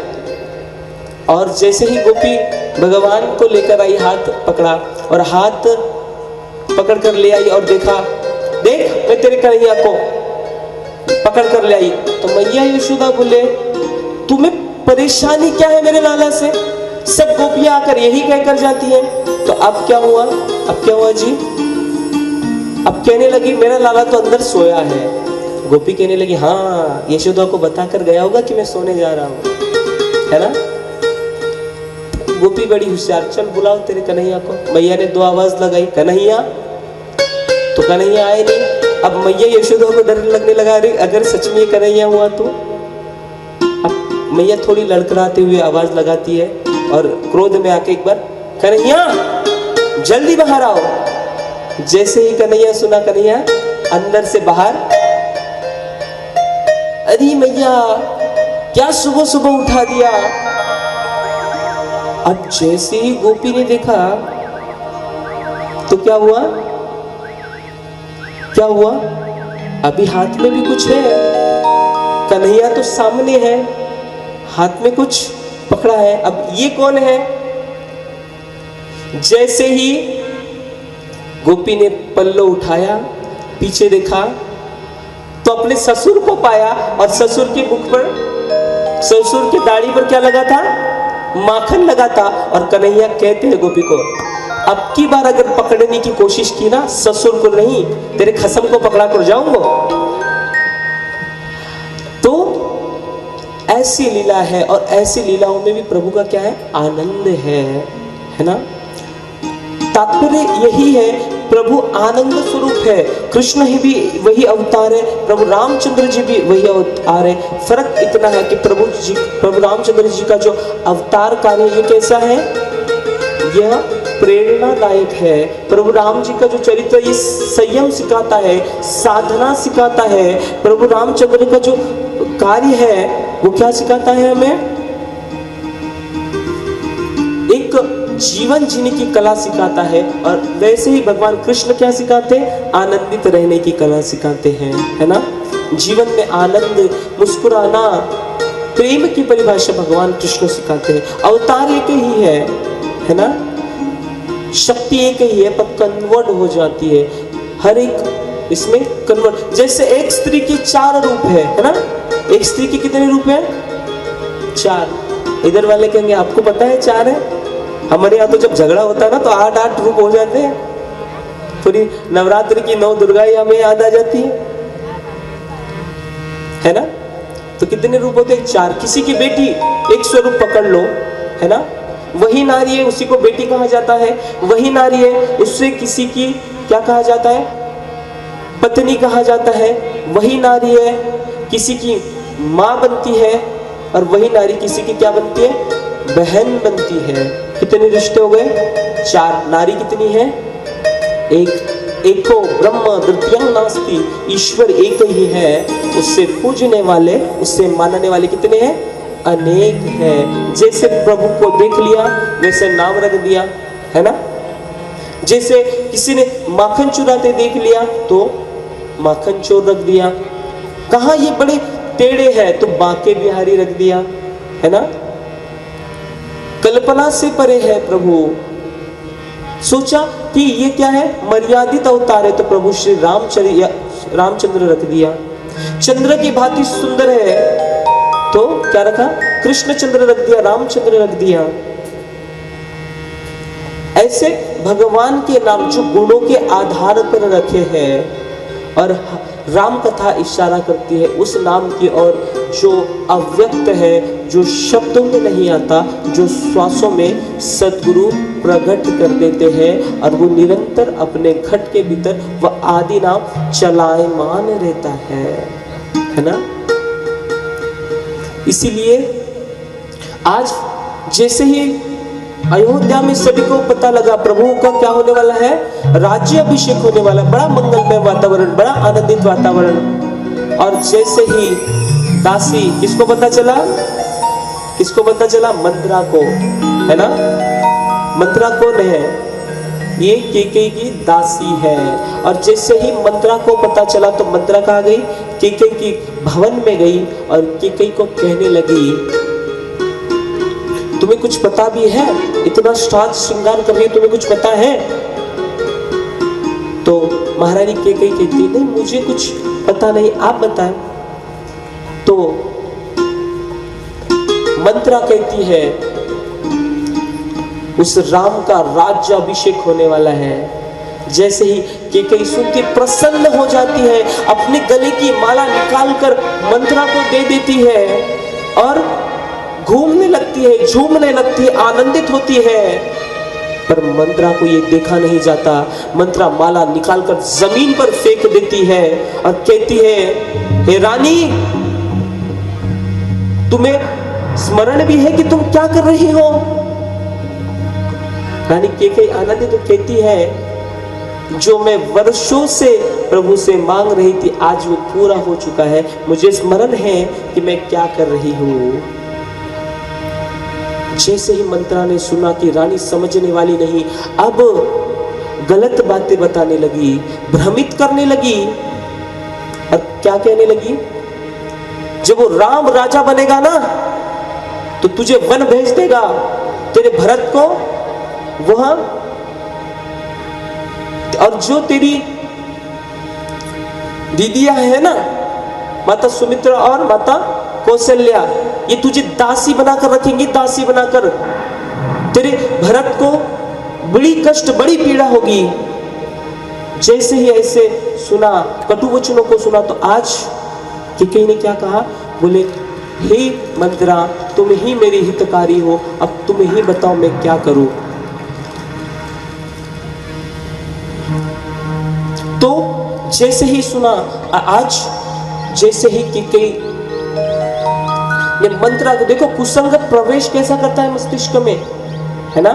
और जैसे ही गोपी भगवान को लेकर आई, हाथ पकड़ा और हाथ पकड़ कर ले आई और देखा, देख मैं तेरे कन्हैया को पकड़ कर ले आई। तो मैया यशोदा बोले, तुम्हें परेशानी क्या है मेरे लाला से? सब गोपियां आकर यही कहकर जाती हैं। तो अब क्या हुआ? अब क्या हुआ जी? अब कहने लगी, मेरा लाला तो अंदर सोया है। गोपी कहने लगी, हाँ यशोदा को बताकर गया होगा कि मैं सोने जा रहा हूँ, है ना। गोपी बड़ी होशियार, चल बुलाओ तेरे कन्हैया को। मैया ने दो आवाज लगाई, कन्हैया, तो कन्हैया आए नहीं। अब मैया यशोदा को डर लगने लगा, अरे अगर सच में कन्हैया हुआ तो। अब मैया थोड़ी लड़खड़ाते हुए आवाज लगाती है और क्रोध में आके एक बार, कन्हैया जल्दी बाहर आओ। जैसे ही कन्हैया सुना, कन्हैया अंदर से बाहर, अरे मैया क्या सुबह सुबह उठा दिया। अब जैसे ही गोपी ने देखा तो क्या हुआ? क्या हुआ? अभी हाथ में भी कुछ है, कन्हैया तो सामने है, हाथ में कुछ पकड़ा है। अब ये कौन है? जैसे ही गोपी ने पल्लो उठाया, पीछे देखा तो अपने ससुर को पाया और ससुर के मुख पर, ससुर की दाढ़ी पर क्या लगा था? माखन लगा था। और कन्हैया कहते हैं गोपी को, अब की बार अगर पकड़ने की कोशिश की ना, ससुर को नहीं तेरे खसम को पकड़ा कर जाऊंगा। तो ऐसी लीला है और ऐसी लीलाओं में भी प्रभु का क्या है? आनंद है ना। तात्पर्य यही है, प्रभु आनंद स्वरूप है। कृष्ण ही भी वही अवतार है, प्रभु रामचंद्र जी भी वही अवतार है। फर्क इतना है कि प्रभु रामचंद्र जी का जो अवतार कार्य ये कैसा है? यह प्रेरणादायक है। प्रभु राम जी का जो चरित्र ये संयम सिखाता है, साधना सिखाता है। प्रभु रामचंद्र का जो कार्य है वो क्या सिखाता है हमें? एक जीवन जीने की कला सिखाता है। और वैसे ही भगवान कृष्ण क्या सिखाते हैं? आनंदित रहने की कला सिखाते हैं, है ना। जीवन में आनंद, मुस्कुराना, प्रेम की परिभाषा भगवान कृष्ण सिखाते हैं। अवतार एक ही है ना। शक्ति एक ही है पर कन्वर्ट हो जाती है हर एक इसमें कन्वर्ट। जैसे एक स्त्री की 4 रूप है ना। एक स्त्री के कितने रूप हैं? 4। इधर वाले कहेंगे आपको पता है 4 है। हमारे यहाँ तो जब झगड़ा होता है ना तो 8-8 रूप हो जाते हैं। पूरी नवरात्रि की 9 दुर्गाएं हमें याद आ जाती है ना। तो कितने रूप होते हैं? 4। किसी की बेटी एक स्वरूप पकड़ लो, है ना। वही नारी है उसी को बेटी कहा जाता है। वही नारी है उससे किसी की क्या कहा जाता है? पत्नी कहा जाता है। वही नारी है किसी की माँ बनती है। और वही नारी किसी की क्या बनती है? बहन बनती है। कितने रिश्ते हो गए? 4। नारी कितनी है? एको ब्रह्म द्वितीयं नास्ति। ईश्वर एक ही है। उससे पूजने वाले, उससे मानने वाले कितने हैं? अनेक है। जैसे प्रभु को देख लिया वैसे नाम रख दिया, है ना। जैसे किसी ने माखन चुराते देख लिया तो माखन चोर रख दिया। कहा ये बड़े टेढ़े हैं तो बांके बिहारी रख दिया, है ना। कल्पना से परे है प्रभु। सोचा कि ये क्या है? मर्यादित अवतार है तो प्रभु श्री रामचंद्र रख दिया। चंद्र की भांति सुंदर है तो क्या रखा? कृष्णचंद्र रख दिया, रामचंद्र रख दिया। ऐसे भगवान के नाम जो गुणों के आधार पर रखे हैं। और राम कथा इशारा करती है उस नाम की ओर जो अव्यक्त है, जो शब्दों में नहीं आता, जो श्वासों में सद्गुरु प्रकट कर देते हैं। और वो निरंतर अपने घट के भीतर वह आदि नाम चलायमान रहता है ना। इसीलिए आज जैसे ही अयोध्या में सभी को पता लगा प्रभु का क्या होने वाला है? राज्य अभिषेक होने वाला। बड़ा मंगलमय वातावरण, बड़ा आनंदित वातावरण। और जैसे ही दासी, किसको पता चला? किसको पता चला? मंत्रा को, है ना। मंत्रा कौन है? ये केकई की दासी है। और जैसे ही मंत्रा को पता चला तो मंत्रा कहाँ गई? केकई की भवन में गई और केकई को कहने लगी तुम्हें कुछ पता भी है? इतना साज श्रृंगार कर रही है, तुम्हें कुछ पता है? तो महारानी केकई कहती नहीं मुझे कुछ पता नहीं, आप बताएं। तो मंत्रा कहती है उस राम का राज्य अभिषेक होने वाला है। जैसे ही केकई सुनती प्रसन्न हो जाती है, अपने गले की माला निकालकर मंत्रा को दे देती है और घूमने लगती है, झूमने लगती है, आनंदित होती है। पर मंत्रा को ये देखा नहीं जाता। मंत्रा माला निकालकर जमीन पर फेंक देती है और कहती है हे रानी, तुम्हें स्मरण भी है कि तुम क्या कर रही हो? रानी केकई आनंदित तो कहती है जो मैं वर्षों से प्रभु से मांग रही थी आज वो पूरा हो चुका है। मुझे स्मरण है कि मैं क्या कर रही हूं। जैसे ही मंत्रा ने सुना कि रानी समझने वाली नहीं, अब गलत बातें बताने लगी, भ्रमित करने लगी। और क्या कहने लगी? जब वो राम राजा बनेगा ना तो तुझे वन भेज देगा, तेरे भरत को वहां, और जो तेरी दीदियां है ना, माता सुमित्रा और माता कौशल्या, ये तुझे दासी बनाकर रखेंगी, दासी बनाकर। तेरे भरत को बड़ी कष्ट, बड़ी पीड़ा होगी। जैसे ही ऐसे सुना, कटु वचनों को सुना, तो आज केकई ने क्या कहा? बोले हे मंत्रा, तुम ही मेरी हितकारी हो, अब तुम ही बताओ मैं क्या करूं। तो जैसे ही सुना, आज जैसे ही केकई मंत्रा को देखो, कुसंगत प्रवेश कैसा करता है मस्तिष्क में, है ना।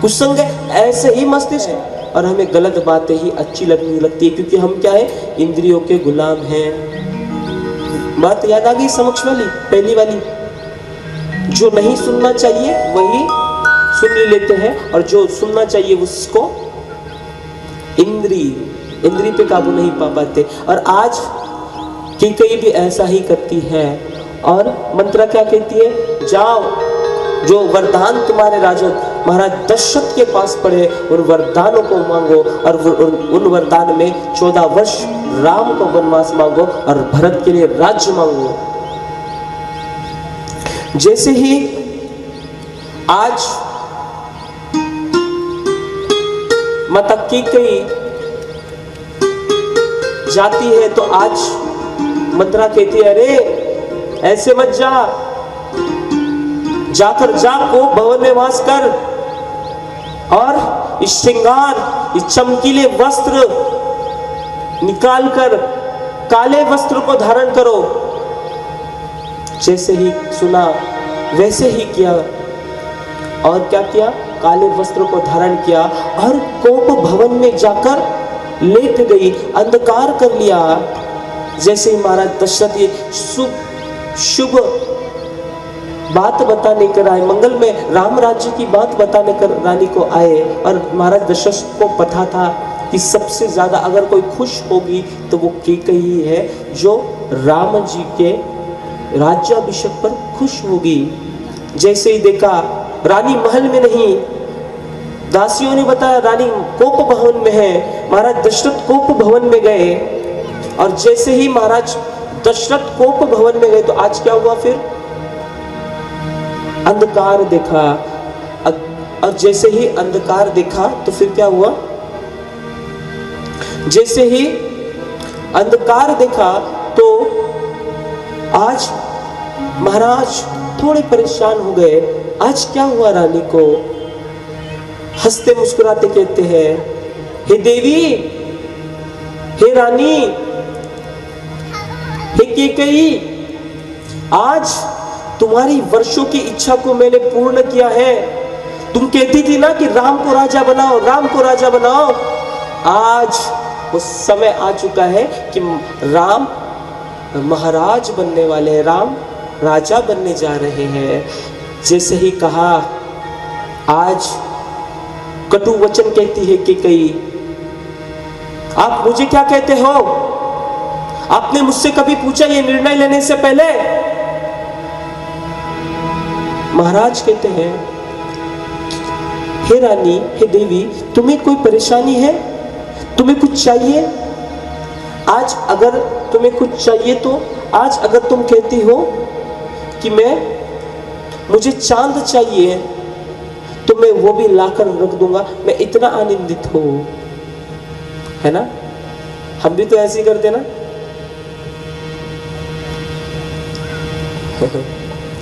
कुसंग ऐसे ही मस्तिष्क, और हमें गलत बातें ही अच्छी लगने लगती है, क्योंकि हम क्या है, इंद्रियों के गुलाम हैं। बात याद आ गई समक्ष वाली, पहली वाली, जो नहीं सुनना चाहिए वही सुन लेते हैं, और जो सुनना चाहिए उसको इंद्री पे काबू नहीं पा पाते। और आज की कई भी ऐसा ही करती है। और मंत्रा क्या कहती है, जाओ जो वरदान तुम्हारे राजा महाराज दशरथ के पास पड़े उन वरदानों को मांगो, और उन वरदान में 14 वर्ष राम को वनवास मांगो और भरत के लिए राज्य मांगो। जैसे ही आज माता कैकेयी जाती है तो आज मंत्रा कहती है, अरे ऐसे मत जा, जाकर को भवन में वास कर, और इस श्रृंगार, इस चमकीले वस्त्र निकाल कर काले वस्त्र को धारण करो। जैसे ही सुना वैसे ही किया, और क्या किया, काले वस्त्र को धारण किया और कोप भवन में जाकर लेट गई, अंधकार कर लिया। जैसे ही महाराज दशरथ ये शुभ बात बताने कर आए, मंगल में राम राज्य की बात बताने कर रानी को आए, और महाराज दशरथ को पता था कि सबसे ज्यादा अगर कोई खुश होगी तो वो कैकेयी है, जो राम जी के राज्याभिषेक पर खुश होगी। जैसे ही देखा रानी महल में नहीं, दासियों ने बताया रानी कोप भवन में है। महाराज दशरथ कोप भवन में गए, और जैसे ही महाराज दशरथ कोप भवन में गए तो आज क्या हुआ, फिर अंधकार देखा। और जैसे ही अंधकार देखा तो फिर क्या हुआ, जैसे ही अंधकार देखा तो आज महाराज थोड़े परेशान हो गए। आज क्या हुआ, रानी को हंसते मुस्कुराते कहते हैं, हे देवी, हे रानी, हे कैकेयी, आज तुम्हारी वर्षों की इच्छा को मैंने पूर्ण किया है। तुम कहती थी ना कि राम को राजा बनाओ, राम को राजा बनाओ। आज वो समय आ चुका है कि राम महाराज बनने वाले हैं, राम राजा बनने जा रहे हैं। जैसे ही कहा, आज कटु वचन कहती है कैकेयी, आप मुझे क्या कहते हो? आपने मुझसे कभी पूछा ये निर्णय लेने से पहले? महाराज कहते हैं, हे रानी, हे देवी, तुम्हें कोई परेशानी है? तुम्हें कुछ चाहिए? आज अगर तुम्हें कुछ चाहिए तो आज अगर तुम कहती हो कि मुझे चांद चाहिए तो मैं वो भी लाकर रख दूंगा। मैं इतना आनंदित हूं, है ना? हम भी तो ऐसे ही करते ना।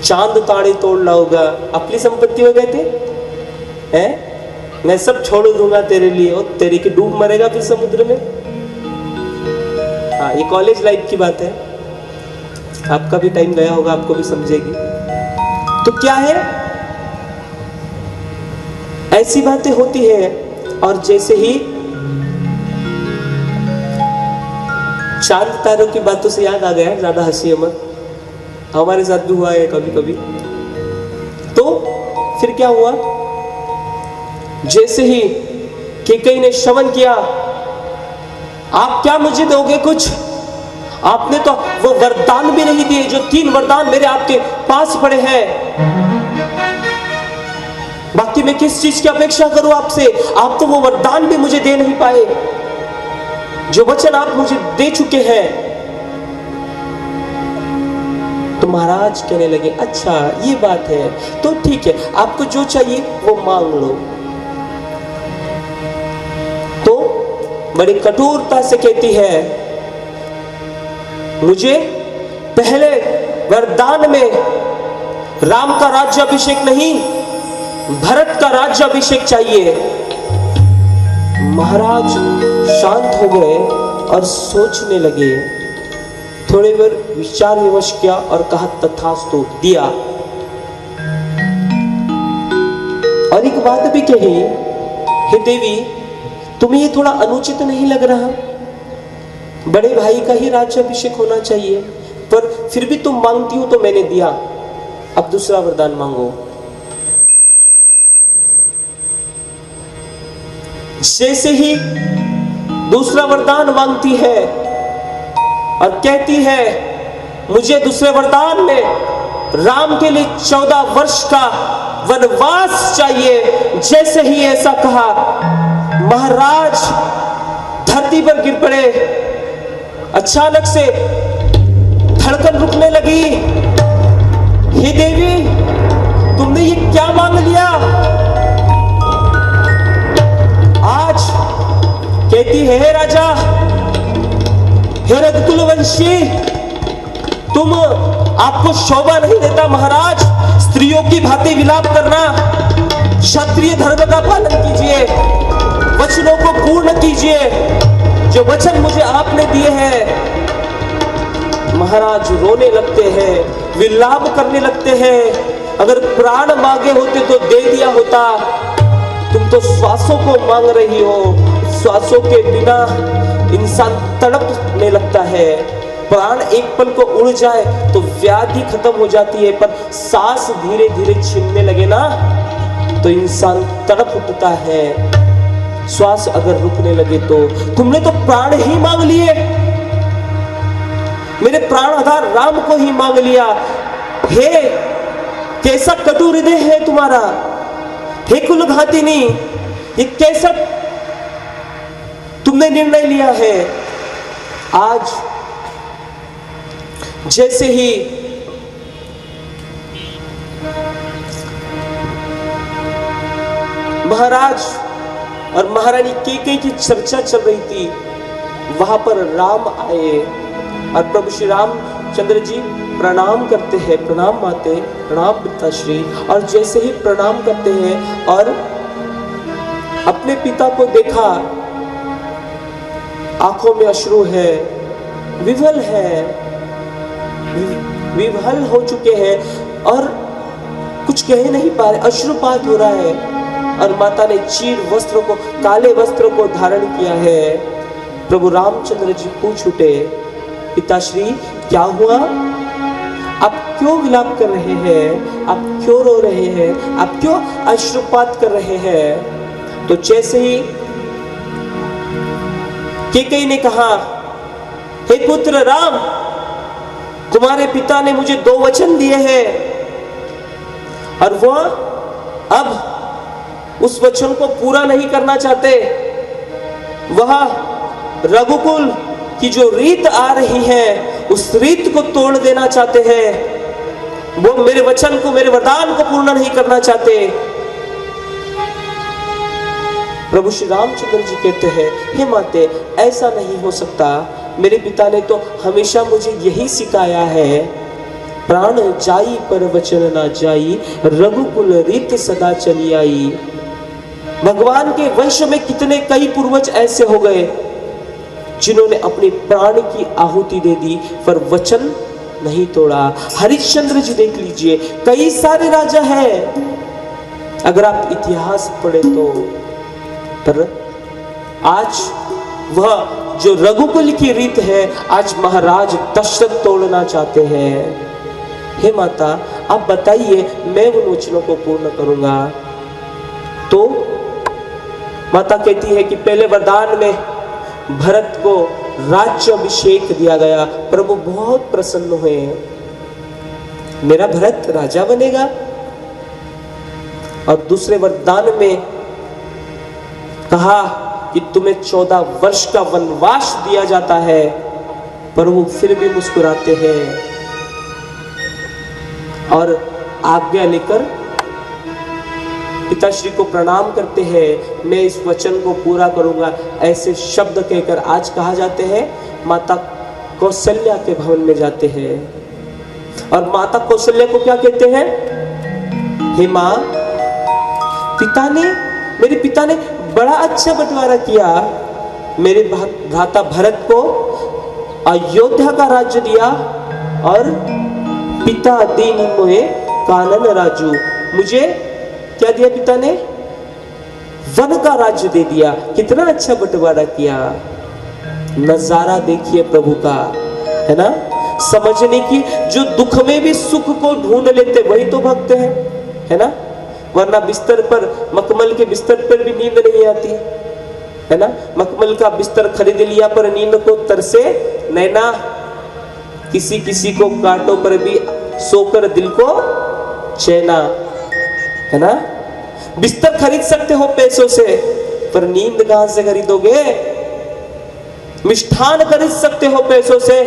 चांद ताड़े तोड़ लाऊंगा, अपनी संपत्ति हो गए थे, हैं? मैं सब छोड़ दूंगा तेरे लिए, और तेरे की डूब मरेगा फिर समुद्र में। हाँ, ये कॉलेज लाइफ की बात है, आपका भी टाइम गया होगा, आपको भी समझेगी। तो क्या है, ऐसी बातें होती है। और जैसे ही चांद तारों की बातों से याद आ गया, ज्यादा हंसी मत, हमारे साथ भी हुआ है कभी कभी। तो फिर क्या हुआ, जैसे ही कैकेयी ने श्रवण किया, आप क्या मुझे दोगे कुछ? आपने तो वो वरदान भी नहीं दिए, जो 3 वरदान मेरे आपके पास पड़े हैं। बाकी मैं किस चीज की अपेक्षा करूं आपसे? आप तो वो वरदान भी मुझे दे नहीं पाए, जो वचन आप मुझे दे चुके हैं। तो महाराज कहने लगे, अच्छा ये बात है, तो ठीक है, आपको जो चाहिए वो मांग लो। तो बड़ी कठोरता से कहती है, मुझे पहले वरदान में राम का राज्याभिषेक नहीं, भरत का राज्याभिषेक चाहिए। महाराज शांत हो गए और सोचने लगे। थोड़ी देर विचार विमर्श किया और कहा, तथास्तु, दिया। और एक बात भी कही, हे देवी तुम्हें ये थोड़ा अनुचित नहीं लग रहा? बड़े भाई का ही राज्याभिषेक होना चाहिए, पर फिर भी तुम मांगती हो तो मैंने दिया, अब दूसरा वरदान मांगो। जैसे ही दूसरा वरदान मांगती है और कहती है मुझे दूसरे वरदान में राम के लिए 14 वर्ष का वनवास चाहिए, जैसे ही ऐसा कहा महाराज धरती पर गिर पड़े। अचानक से धड़कन रुकने लगी। हे देवी तुमने ये क्या मांग लिया? आज कहती है हे राजा, हे रघुकुलवंशी, तुम आपको शोभा नहीं देता महाराज स्त्रियों की भांति विलाप करना। क्षत्रिय धर्म का पालन कीजिए, वचनों को पूर्ण कीजिए जो वचन मुझे आपने दिए हैं। महाराज रोने लगते हैं, विलाप करने लगते हैं। अगर प्राण मांगे होते तो दे दिया होता, तुम तो श्वासों को मांग रही हो। श्वासों के बिना इंसान तड़पने लगता है। प्राण एक पल को उड़ जाए तो व्याधि खत्म हो जाती है, पर सांस धीरे धीरे छीनने लगे ना तो इंसान तड़प उठता है। श्वास अगर रुकने लगे तो तुमने तो प्राण ही मांग लिए, मेरे प्राण आधार राम को ही मांग लिया। हे कैसा कटु हृदय है तुम्हारा, हे कुलघातिनी, ये कैसा तुमने निर्णय लिया है। आज जैसे ही महाराज और महारानी केकई की चर्चा चल रही थी, वहां पर राम आए और प्रभु श्री रामचंद्र जी प्रणाम करते हैं। प्रणाम माते, प्रणाम पिताश्री। और जैसे ही प्रणाम करते हैं और अपने पिता को देखा, आंखों में अश्रु है, विवल है, विवल हो चुके हैं और कुछ कह नहीं पा रहे, अश्रुपात हो रहा है। और माता ने चीर वस्त्र को, काले वस्त्र को धारण किया है। प्रभु रामचंद्र जी पूछ उठे, पिताश्री क्या हुआ? आप क्यों विलाप कर रहे हैं? आप क्यों रो रहे हैं? आप क्यों अश्रुपात कर रहे हैं? तो जैसे ही केकई ने कहा, हे पुत्र राम, तुम्हारे पिता ने मुझे 2 वचन दिए हैं और वह अब उस वचन को पूरा नहीं करना चाहते। वह रघुकुल की जो रीत आ रही है उस रीत को तोड़ देना चाहते हैं। वो मेरे वचन को, मेरे वरदान को पूर्ण नहीं करना चाहते। प्रभु श्री रामचंद्र जी कहते हैं, हे माते ऐसा नहीं हो सकता। मेरे पिता ने तो हमेशा मुझे यही सिखाया है, प्राण जाई पर वचन ना जाई, रघुकुल रीत सदा चली आई। भगवान के वंश में कितने कई पूर्वज ऐसे हो गए जिन्होंने अपने प्राण की आहुति दे दी पर वचन नहीं तोड़ा। हरिश्चंद्र जी देख लीजिए, कई सारे राजा हैं अगर आप इतिहास पढ़े तो, पर आज वह जो रघुकुल की रीत है आज महाराज दशरथ तोड़ना चाहते हैं। हे माता आप बताइए, मैं उन वचनों को पूर्ण करूंगा। तो माता कहती है कि पहले वरदान में भरत को राज्याभिषेक दिया गया। प्रभु बहुत प्रसन्न हुए, मेरा भरत राजा बनेगा। और दूसरे वरदान में कहा कि तुम्हें 14 वर्ष का वनवास दिया जाता है। प्रभु फिर भी मुस्कुराते हैं और आज्ञा लेकर पिताश्री को प्रणाम करते हैं, मैं इस वचन को पूरा करूंगा। ऐसे शब्द कहकर आज कहा जाते हैं माता कौशल्या के भवन में जाते हैं और माता कौशल्या को क्या कहते हैं, हे माँ, मेरे पिता ने बड़ा अच्छा बंटवारा किया। मेरे भ्राता भरत को अयोध्या का राज्य दिया और पिता दीनी मोहे कानन राजू, मुझे क्या दिया पिता ने, वन का राज्य दे दिया। कितना अच्छा बंटवारा किया। नजारा देखिए प्रभु का, है ना। समझने की, जो दुख में भी सुख को ढूंढ लेते वही तो भक्त है ना। वरना बिस्तर पर, मखमल के बिस्तर पर भी नींद नहीं आती, है ना। मखमल का बिस्तर खरीद लिया पर नींद को तरसे नैना। किसी किसी को कांटों पर भी सोकर दिल को चैना, है ना। बिस्तर खरीद सकते हो पैसों से, पर नींद कहां से खरीदोगे। मिष्ठान खरीद सकते हो पैसों से,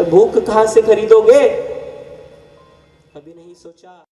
भूख कहां से खरीदोगे। कभी नहीं सोचा।